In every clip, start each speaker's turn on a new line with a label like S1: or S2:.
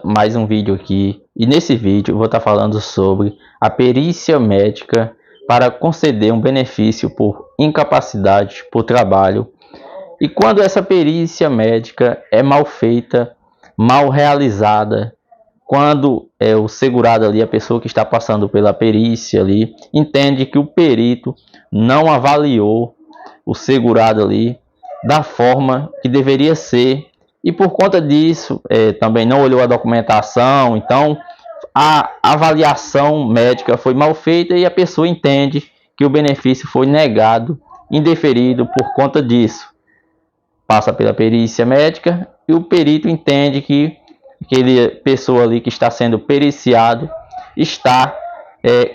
S1: mais um vídeo aqui, e nesse vídeo eu vou estar falando sobre a perícia médica para conceder um benefício por incapacidade por trabalho. E quando essa perícia médica é mal feita, mal realizada, quando o segurado ali, a pessoa que está passando pela perícia ali, entende que o perito não avaliou o segurado ali da forma que deveria ser, e por conta disso também não olhou a documentação, então a avaliação médica foi mal feita e a pessoa entende que o benefício foi negado, indeferido por conta disso. Passa pela perícia médica e o perito entende que aquele pessoa ali que está sendo periciado está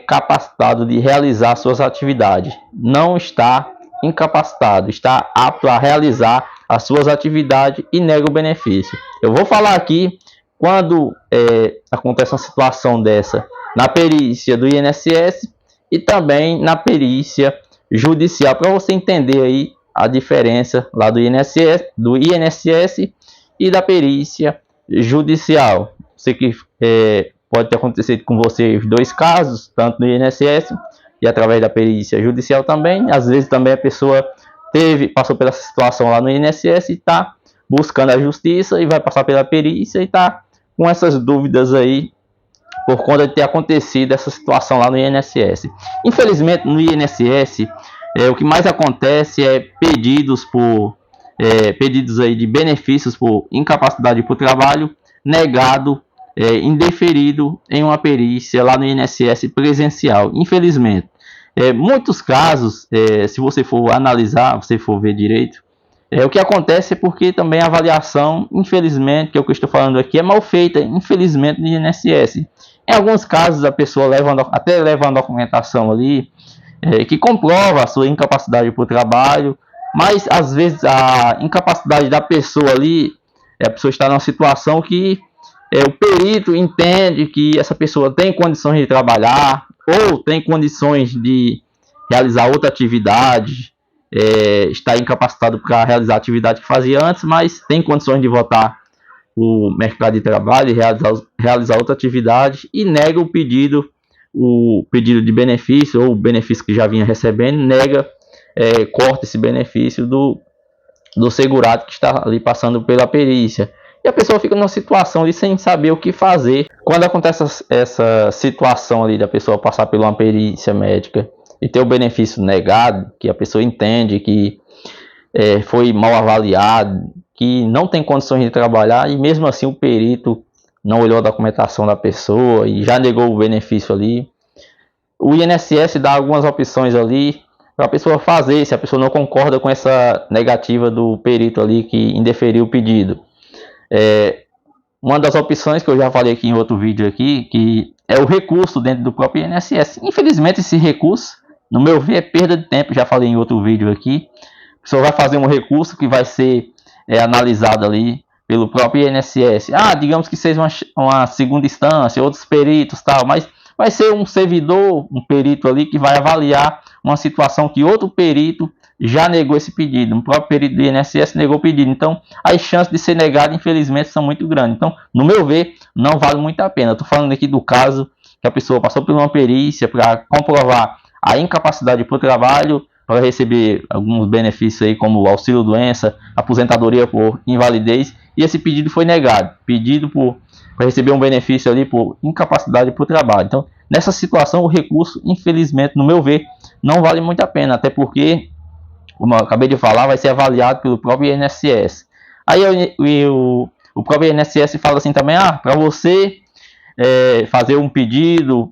S1: capacitado de realizar suas atividades, não está incapacitado, está apto a realizar as suas atividades e nega o benefício. Eu vou falar aqui quando acontece uma situação dessa na perícia do INSS e também na perícia judicial, para você entender aí a diferença lá do INSS e da perícia judicial. Sei que pode ter acontecido com você os dois casos, tanto no INSS e através da perícia judicial também. Às vezes também a pessoa passou pela situação lá no INSS e está buscando a justiça e vai passar pela perícia e está com essas dúvidas aí por conta de ter acontecido essa situação lá no INSS. Infelizmente no INSS o que mais acontece é pedidos aí de benefícios por incapacidade por trabalho negado, indeferido em uma perícia lá no INSS presencial. Infelizmente, muitos casos, se você for analisar, você for ver direito, o que acontece é porque também a avaliação, infelizmente, que é o que eu estou falando aqui, é mal feita, infelizmente, no INSS. Em alguns casos, a pessoa até leva uma documentação ali, que comprova a sua incapacidade por trabalho, mas às vezes a incapacidade da pessoa ali, a pessoa está numa situação que o perito entende que essa pessoa tem condições de trabalhar ou tem condições de realizar outra atividade, está incapacitado para realizar a atividade que fazia antes, mas tem condições de voltar o mercado de trabalho e realizar outra atividade, e nega o pedido de benefício, ou o benefício que já vinha recebendo, corta esse benefício do segurado que está ali passando pela perícia. E a pessoa fica numa situação ali sem saber o que fazer. Quando acontece essa situação ali da pessoa passar por uma perícia médica e ter o benefício negado, que a pessoa entende que foi mal avaliado, que não tem condições de trabalhar, e mesmo assim o perito não olhou a documentação da pessoa e já negou o benefício ali. O INSS dá algumas opções ali para a pessoa fazer, se a pessoa não concorda com essa negativa do perito ali que indeferiu o pedido. Uma das opções que eu já falei aqui em outro vídeo aqui, que é o recurso dentro do próprio INSS. Infelizmente esse recurso, no meu ver, é perda de tempo. Já falei em outro vídeo aqui. A pessoa vai fazer um recurso que vai ser analisado ali pelo próprio INSS. Digamos que seja uma segunda instância, outros peritos, tal, mas vai ser um servidor, um perito ali que vai avaliar uma situação que outro perito já negou esse pedido. O próprio perito do INSS negou o pedido. Então, as chances de ser negado, infelizmente, são muito grandes. Então, no meu ver, não vale muito a pena. Estou falando aqui do caso que a pessoa passou por uma perícia para comprovar a incapacidade por trabalho, para receber alguns benefícios aí, como auxílio-doença, aposentadoria por invalidez, e esse pedido foi negado. Pedido para receber um benefício ali por incapacidade por trabalho. Então, nessa situação, o recurso, infelizmente, no meu ver, não vale muito a pena, até porque, como eu acabei de falar, vai ser avaliado pelo próprio INSS. Aí o próprio INSS fala assim também, para você fazer um pedido,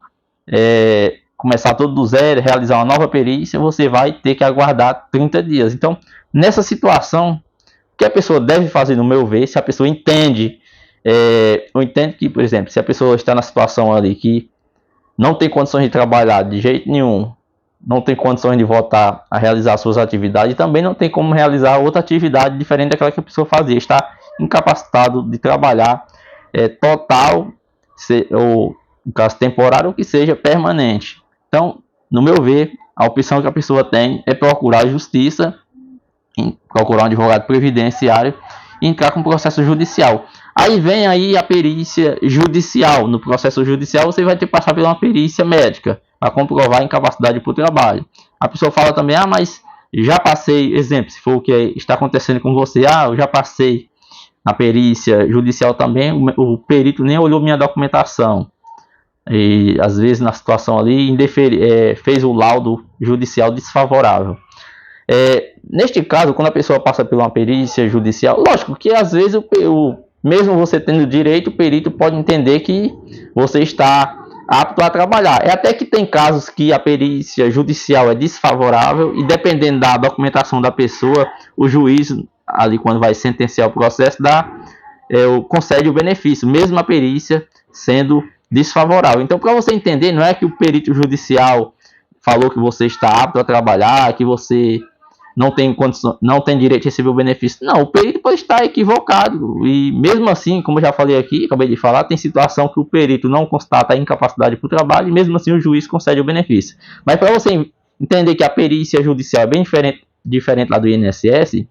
S1: começar tudo do zero, realizar uma nova perícia, você vai ter que aguardar 30 dias. Então, nessa situação, o que a pessoa deve fazer, no meu ver, se a pessoa entende, eu entendo que, por exemplo, se a pessoa está na situação ali que não tem condições de trabalhar de jeito nenhum, não tem condições de voltar a realizar suas atividades, e também não tem como realizar outra atividade diferente daquela que a pessoa fazia, está incapacitado de trabalhar total, ou no caso temporário, ou que seja permanente. Então, no meu ver, a opção que a pessoa tem é procurar a justiça, procurar um advogado previdenciário e entrar com um processo judicial. Aí vem aí a perícia judicial. No processo judicial você vai ter que passar por uma perícia médica para comprovar a incapacidade por trabalho. A pessoa fala também, mas já passei, exemplo, se for o que está acontecendo com você, eu já passei na perícia judicial também, o perito nem olhou minha documentação. E às vezes na situação ali fez o laudo judicial desfavorável. Neste caso, quando a pessoa passa por uma perícia judicial, lógico que às vezes mesmo você tendo direito, o perito pode entender que você está apto a trabalhar. Até que tem casos que a perícia judicial é desfavorável e dependendo da documentação da pessoa, o juiz, ali quando vai sentenciar o processo, concede o benefício, mesmo a perícia sendo desfavorável. Então, para você entender, não é que o perito judicial falou que você está apto a trabalhar, que você não tem direito de receber o benefício. Não, o perito pode estar equivocado. E mesmo assim, como eu já falei aqui, acabei de falar, tem situação que o perito não constata a incapacidade para o trabalho e mesmo assim o juiz concede o benefício. Mas para você entender que a perícia judicial é bem diferente lá do INSS,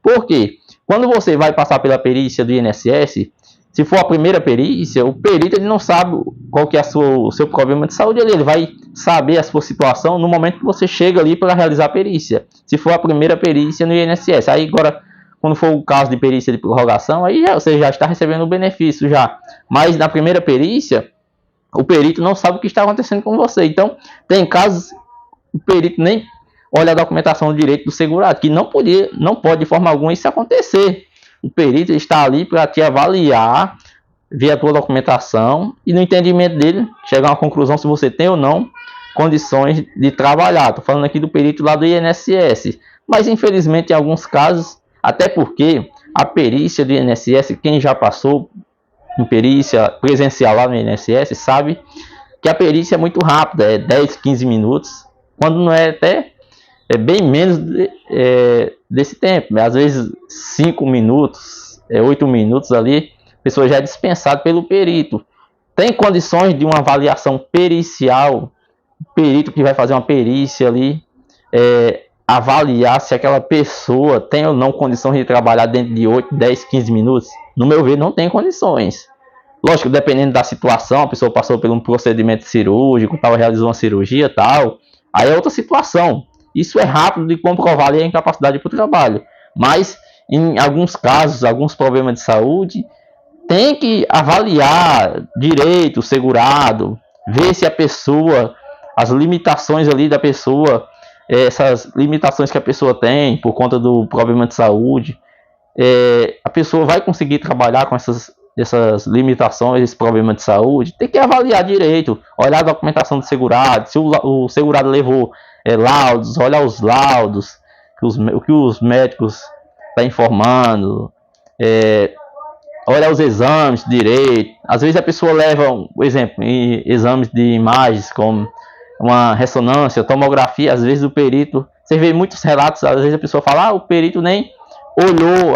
S1: por quê? Quando você vai passar pela perícia do INSS, se for a primeira perícia, o perito ele não sabe qual que é o seu problema de saúde. Ele vai saber a sua situação no momento que você chega ali para realizar a perícia. Se for a primeira perícia no INSS. Aí agora, quando for o caso de perícia de prorrogação, aí você já está recebendo o benefício já. Mas na primeira perícia, o perito não sabe o que está acontecendo com você. Então, tem casos o perito nem olha a documentação do direito do segurado, que não pode de forma alguma isso acontecer. O perito está ali para te avaliar, ver a tua documentação e no entendimento dele chegar a uma conclusão se você tem ou não condições de trabalhar. Estou falando aqui do perito lá do INSS. Mas infelizmente em alguns casos, até porque a perícia do INSS, quem já passou em perícia presencial lá no INSS sabe que a perícia é muito rápida, é 10, 15 minutos, quando não é até bem menos desse tempo, às vezes 5 minutos, 8 minutos ali, a pessoa já é dispensada pelo perito. Tem condições de uma avaliação pericial, o perito que vai fazer uma perícia ali, avaliar se aquela pessoa tem ou não condições de trabalhar dentro de 8, 10, 15 minutos? No meu ver, não tem condições. Lógico, dependendo da situação, a pessoa passou por um procedimento cirúrgico, realizou uma cirurgia tal, aí é outra situação. Isso é rápido de comprovar ali a incapacidade para o trabalho. Mas, em alguns casos, alguns problemas de saúde, tem que avaliar direito o segurado, ver se a pessoa, as limitações ali da pessoa, essas limitações que a pessoa tem por conta do problema de saúde, a pessoa vai conseguir trabalhar com essas limitações, esse problema de saúde. Tem que avaliar direito, olhar a documentação do segurado, se o segurado levou laudos, olhar os laudos, o que os médicos estão informando, olhar os exames direito. Às vezes a pessoa leva, por exemplo, exames de imagens como uma ressonância, tomografia, às vezes o perito, você vê muitos relatos, às vezes a pessoa fala, o perito nem olhou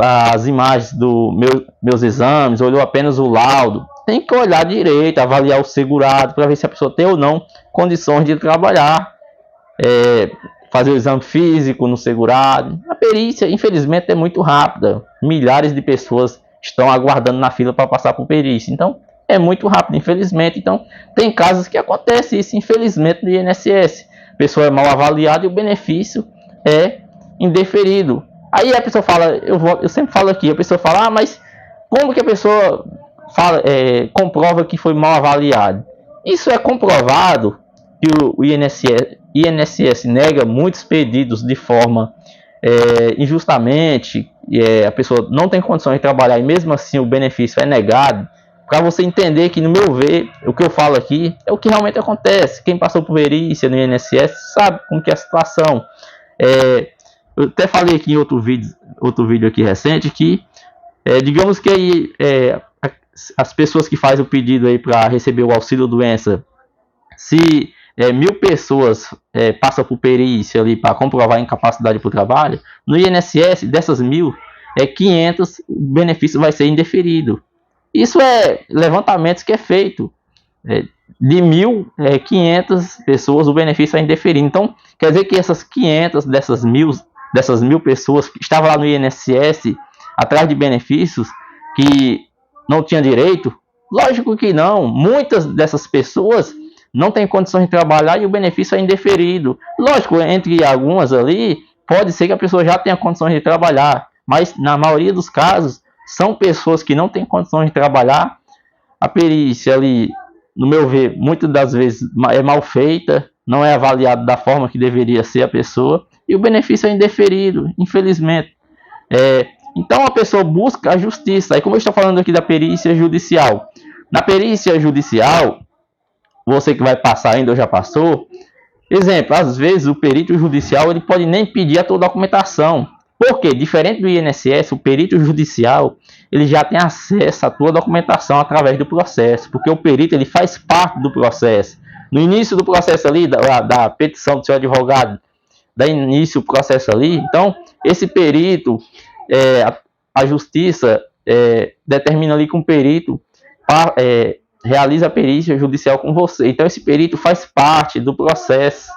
S1: as imagens dos meus exames, olhou apenas o laudo. Tem que olhar direito, avaliar o segurado para ver se a pessoa tem ou não condições de trabalhar, fazer o exame físico no segurado. A perícia, infelizmente, é muito rápida. Milhares de pessoas estão aguardando na fila para passar por perícia. Então, é muito rápido, infelizmente. Então, tem casos que acontece isso, infelizmente, no INSS. A pessoa é mal avaliada e o benefício é indeferido. Aí a pessoa fala, eu sempre falo aqui, a pessoa fala, mas como que a pessoa comprova que foi mal avaliado? Isso é comprovado que o INSS nega muitos pedidos de forma injustamente, a pessoa não tem condições de trabalhar e mesmo assim o benefício é negado. Para você entender que, no meu ver, o que eu falo aqui é o que realmente acontece. Quem passou por perícia no INSS sabe como que é a situação. Eu até falei aqui em outro vídeo aqui recente que, digamos que aí, as pessoas que fazem o pedido aí para receber o auxílio doença, se 1.000 pessoas passam por perícia ali para comprovar a incapacidade para o trabalho, no INSS, dessas 1.000, 500, o benefício vai ser indeferido. Isso é levantamentos que é feito. De 1.500 pessoas, o benefício é indeferido. Então, quer dizer que essas 500 dessas 1.000 pessoas que estavam lá no INSS, atrás de benefícios, que não tinha direito? Lógico que não. Muitas dessas pessoas não têm condições de trabalhar e o benefício é indeferido. Lógico, entre algumas ali, pode ser que a pessoa já tenha condições de trabalhar, mas na maioria dos casos, são pessoas que não têm condições de trabalhar. A perícia ali, no meu ver, muitas das vezes é mal feita, não é avaliada da forma que deveria ser a pessoa, e o benefício é indeferido, infelizmente. Então a pessoa busca a justiça. Aí, como eu estou falando aqui da perícia judicial, na perícia judicial, você que vai passar ainda ou já passou, exemplo, às vezes o perito judicial ele pode nem pedir a tua documentação. Por quê? Diferente do INSS, o perito judicial ele já tem acesso à tua documentação através do processo, porque o perito ele faz parte do processo. No início do processo ali, da petição do seu advogado, dá início o processo ali, então esse perito, a justiça determina ali que um perito realiza a perícia judicial com você. Então esse perito faz parte do processo.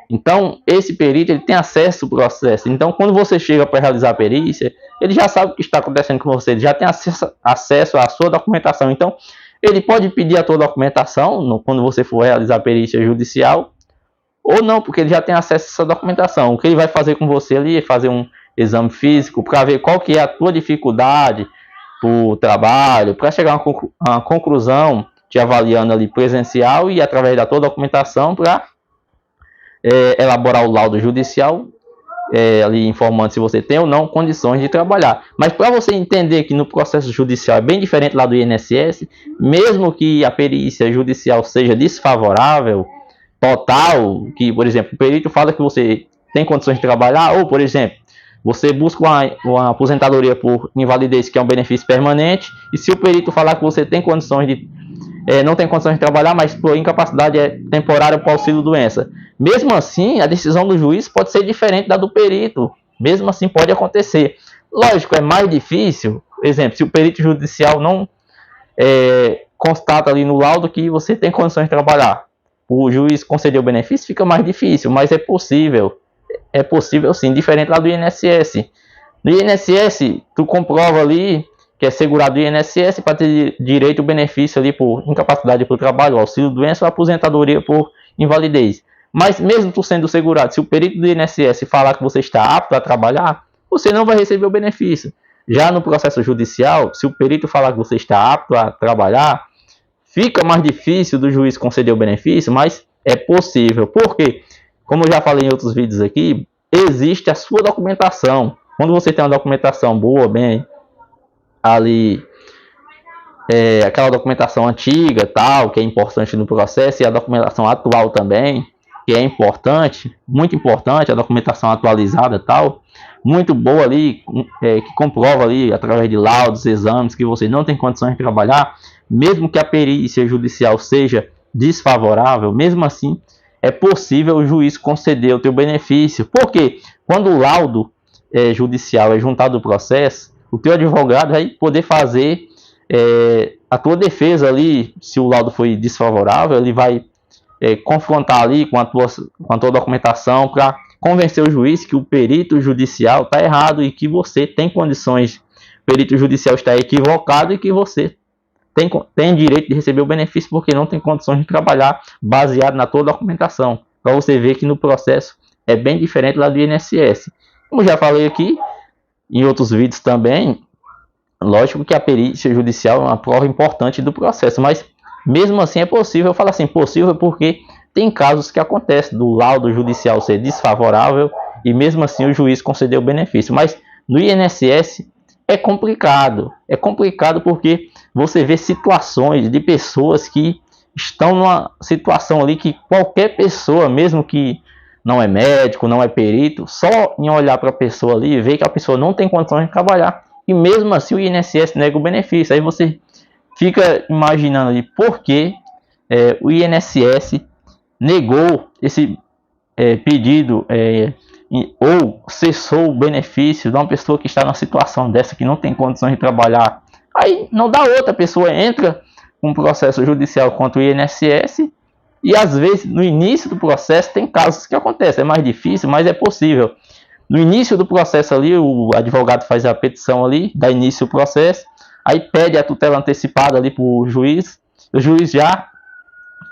S1: Então esse perito ele tem acesso ao processo. Então quando você chega para realizar a perícia, ele já sabe o que está acontecendo com você, ele já tem acesso à sua documentação. Então ele pode pedir a sua documentação quando você for realizar a perícia judicial, ou não, porque ele já tem acesso a essa documentação. O que ele vai fazer com você ali é fazer um exame físico para ver qual que é a tua dificuldade o trabalho, para chegar a uma conclusão, te avaliando ali presencial e através da tua documentação para elaborar o laudo judicial, ali informando se você tem ou não condições de trabalhar. Mas para você entender que no processo judicial é bem diferente lá do INSS, mesmo que a perícia judicial seja desfavorável, total, que por exemplo, o perito fala que você tem condições de trabalhar, ou por exemplo, você busca uma aposentadoria por invalidez, que é um benefício permanente, e se o perito falar que você tem condições de não tem condições de trabalhar, mas por incapacidade temporária por auxílio doença, mesmo assim a decisão do juiz pode ser diferente da do perito, mesmo assim pode acontecer. Lógico, é mais difícil, exemplo, se o perito judicial não constata ali no laudo que você tem condições de trabalhar, o juiz conceder o benefício, fica mais difícil, mas é possível. É possível sim, diferente lá do INSS. No INSS, tu comprova ali que é segurado do INSS para ter direito ao benefício ali por incapacidade por trabalho, auxílio doença ou aposentadoria por invalidez. Mas mesmo tu sendo segurado, se o perito do INSS falar que você está apto a trabalhar, você não vai receber o benefício. Já no processo judicial, se o perito falar que você está apto a trabalhar, fica mais difícil do juiz conceder o benefício, mas é possível. Por quê? Como eu já falei em outros vídeos aqui, existe a sua documentação. Quando você tem uma documentação boa, bem ali, aquela documentação antiga, tal, que é importante no processo, e a documentação atual também, que é importante, muito importante, a documentação atualizada, tal, muito boa ali, que comprova ali, através de laudos, exames, que você não tem condições de trabalhar, mesmo que a perícia judicial seja desfavorável, mesmo assim, é possível o juiz conceder o teu benefício. Porque quando o laudo judicial é juntado ao processo, o teu advogado vai poder fazer a tua defesa ali, se o laudo foi desfavorável, ele vai confrontar ali com a tua documentação para convencer o juiz que o perito judicial está errado e que você tem condições, o perito judicial está equivocado e que você tem direito de receber o benefício porque não tem condições de trabalhar baseado na tua documentação. Para você ver que no processo é bem diferente lá do INSS. Como já falei aqui em outros vídeos também, lógico que a perícia judicial é uma prova importante do processo, mas mesmo assim é possível. Eu falo assim, possível porque tem casos que acontecem do laudo judicial ser desfavorável e mesmo assim o juiz concedeu o benefício. Mas no INSS é complicado porque você vê situações de pessoas que estão numa situação ali que qualquer pessoa, mesmo que não é médico, não é perito, só em olhar para a pessoa ali e ver que a pessoa não tem condições de trabalhar, e mesmo assim o INSS nega o benefício. Aí você fica imaginando ali por que o INSS negou esse pedido ou cessou o benefício de uma pessoa que está numa situação dessa, que não tem condições de trabalhar. Aí não dá outra, a pessoa entra com um processo judicial contra o INSS e às vezes no início do processo tem casos que acontecem, é mais difícil, mas é possível. No início do processo ali, o advogado faz a petição ali, dá início ao processo, aí pede a tutela antecipada ali para o juiz já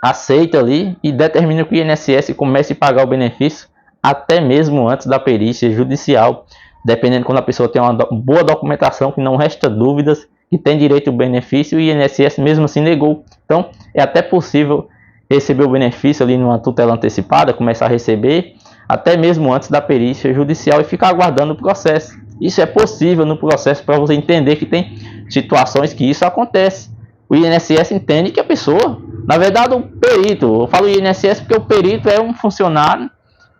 S1: aceita ali e determina que o INSS comece a pagar o benefício até mesmo antes da perícia judicial, dependendo quando a pessoa tem uma boa documentação, que não resta dúvidas, que tem direito ao benefício, e o INSS mesmo assim negou. Então é até possível receber o benefício ali numa tutela antecipada, começar a receber até mesmo antes da perícia judicial e ficar aguardando o processo. Isso é possível no processo, para você entender que tem situações que isso acontece. O INSS entende que a pessoa, na verdade o perito, eu falo INSS porque o perito é um funcionário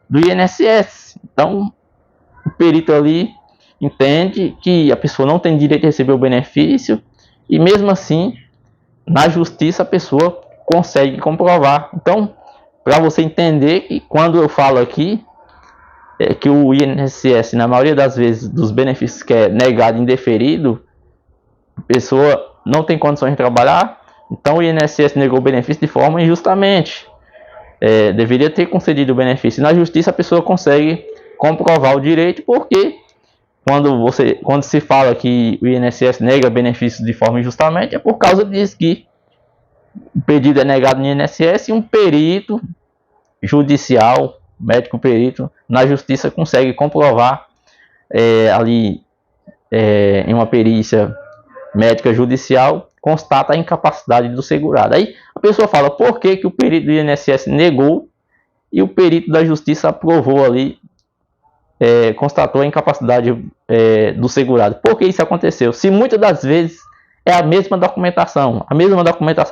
S1: do INSS. Então o perito ali entende que a pessoa não tem direito a receber o benefício e mesmo assim na justiça a pessoa consegue comprovar. Então, para você entender que quando eu falo aqui que o INSS, na maioria das vezes, dos benefícios que é negado, indeferido, a pessoa não tem condições de trabalhar, então o INSS negou o benefício de forma injustamente. Deveria ter concedido o benefício. Na justiça a pessoa consegue comprovar o direito, porque quando se fala que o INSS nega benefícios de forma injustamente, é por causa disso que o pedido é negado no INSS e um perito judicial, médico perito, na justiça consegue comprovar ali em uma perícia médica judicial, constata a incapacidade do segurado. Aí a pessoa fala, por que o perito do INSS negou e o perito da justiça aprovou ali, constatou a incapacidade do segurado? Por que isso aconteceu? Se muitas das vezes é a mesma documentação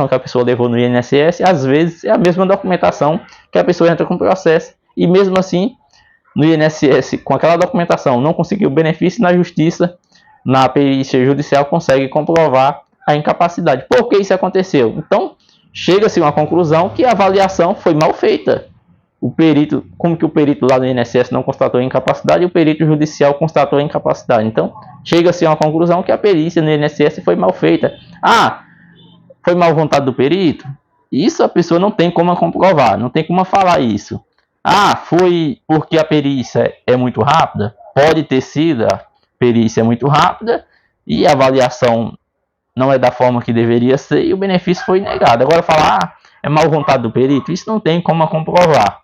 S1: que a pessoa levou no INSS, às vezes é a mesma documentação que a pessoa entra com o processo, e mesmo assim no INSS, com aquela documentação, não conseguiu benefício, na justiça, na perícia judicial, consegue comprovar a incapacidade. Por que isso aconteceu? Então, chega-se a uma conclusão que a avaliação foi mal feita. O perito, como que o perito lá no INSS não constatou a incapacidade e o perito judicial constatou a incapacidade? Então, chega-se a uma conclusão que a perícia no INSS foi mal feita. Foi mal vontade do perito? Isso a pessoa não tem como comprovar, não tem como falar isso. Foi porque a perícia é muito rápida? Pode ter sido, a perícia é muito rápida e a avaliação não é da forma que deveria ser e o benefício foi negado. Agora falar, é mal vontade do perito? Isso não tem como comprovar.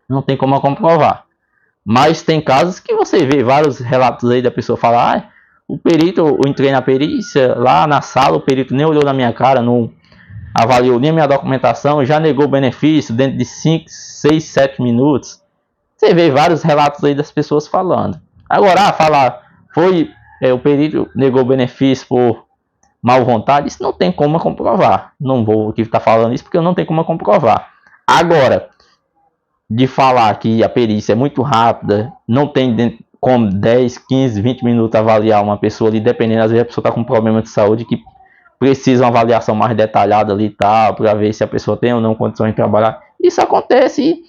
S1: Não tem como comprovar. Mas tem casos que você vê vários relatos aí da pessoa falar, o perito, eu entrei na perícia, lá na sala, o perito nem olhou na minha cara, não avaliou nem a minha documentação, já negou o benefício dentro de 5, 6, 7 minutos. Você vê vários relatos aí das pessoas falando. Agora, falar, o perito negou o benefício por mal vontade, isso não tem como comprovar. Não vou aqui estar falando isso porque eu não tenho como comprovar. Agora, de falar que a perícia é muito rápida, não tem como 10, 15, 20 minutos avaliar uma pessoa ali, dependendo, às vezes a pessoa está com um problema de saúde que precisa uma avaliação mais detalhada ali e tal, para ver se a pessoa tem ou não condições de trabalhar. Isso acontece.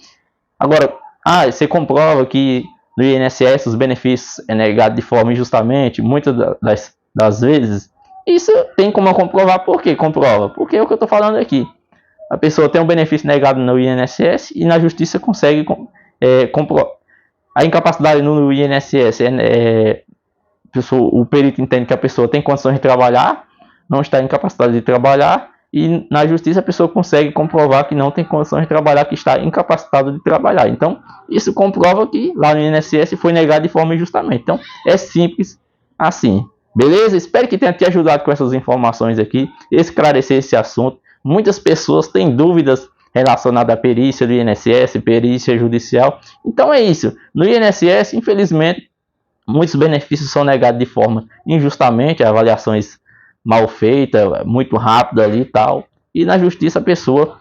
S1: Agora, você comprova que no INSS os benefícios é negado de forma injustamente, muitas das vezes, isso tem como comprovar. Por que comprova? Porque é o que eu estou falando aqui. A pessoa tem um benefício negado no INSS e na justiça consegue comprovar. A incapacidade no INSS o perito entende que a pessoa tem condições de trabalhar, não está incapacitada de trabalhar, e na justiça a pessoa consegue comprovar que não tem condições de trabalhar, que está incapacitado de trabalhar. Então, isso comprova que lá no INSS foi negado de forma injustamente. Então, é simples assim. Beleza? Espero que tenha te ajudado com essas informações aqui, esclarecer esse assunto. Muitas pessoas têm dúvidas relacionadas à perícia do INSS, perícia judicial. Então é isso. No INSS, infelizmente, muitos benefícios são negados de forma injustamente, avaliações mal feitas, muito rápidas ali e tal. E na justiça a pessoa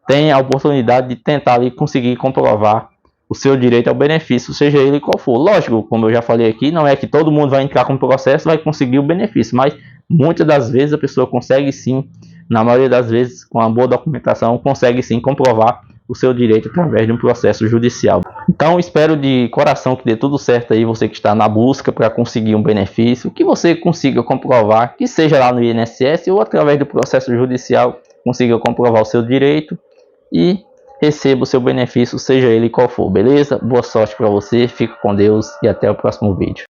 S1: tem a oportunidade de tentar ali conseguir comprovar o seu direito ao benefício, seja ele qual for. Lógico, como eu já falei aqui, não é que todo mundo vai entrar com o processo e vai conseguir o benefício, mas muitas das vezes a pessoa consegue sim, na maioria das vezes, com uma boa documentação, consegue sim comprovar o seu direito através de um processo judicial. Então espero de coração que dê tudo certo aí, você que está na busca para conseguir um benefício, que você consiga comprovar, que seja lá no INSS ou através do processo judicial, consiga comprovar o seu direito e receba o seu benefício, seja ele qual for, beleza? Boa sorte para você, fique com Deus e até o próximo vídeo.